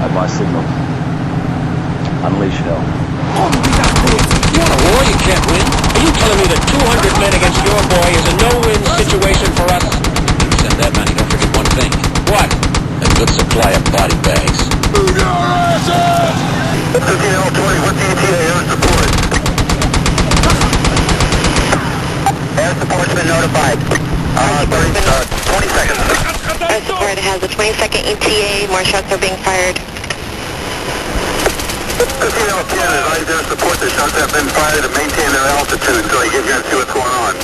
I've lost signal. Unleash hell. You want a war you can't win? Are you telling me that 200 men against your boy is a no-win situation for us? If you send that many, don't forget one thing. What? A good supply of body bags. Move your asses! 15L20, what's the ETA air support? Air support's been notified. 20 seconds. Air support has a 20-second ETA. More shots are being fired. 15L10 advised air support. The shots have been fired to maintain their altitude until you guys see what's going on.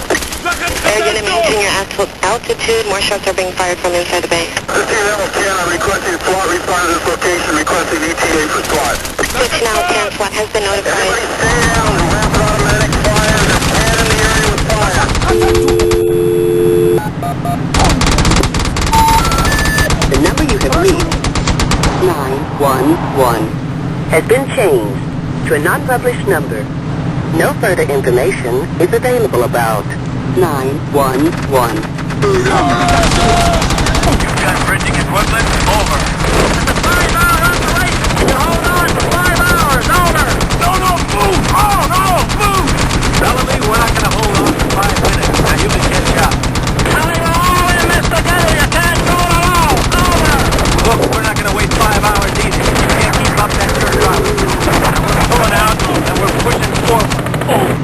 Air unit, maintain your altitude. More shots are being fired from inside the base. 15L10, I'm requesting SWAT respond to this location, requesting ETA for SWAT. Switch now, 10. SWAT has been notified. Everybody stay down and rapid automatic fire. There's 10 in the area with fire. The number you have reached, 911, has been changed to a non-published number. No further information is available about 911. Got bridging equipment, over. It's a 5-hour operation. Can you hold on for 5 hours? Over. No, move. Oh, no, move. Telling me we're not going to hold on for 5 minutes. Now you can catch up. Telling you all in this together. You can't do it alone. Over. Look, we're not going to wait 5 hours either. You can't keep up that dirt drop. We're pulling out and we're pushing forward. Oh.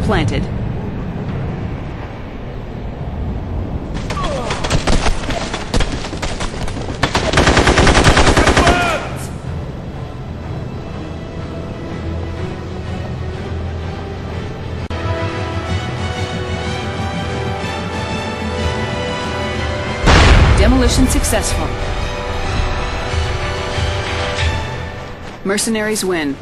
planted. Demolition successful. Mercenaries win.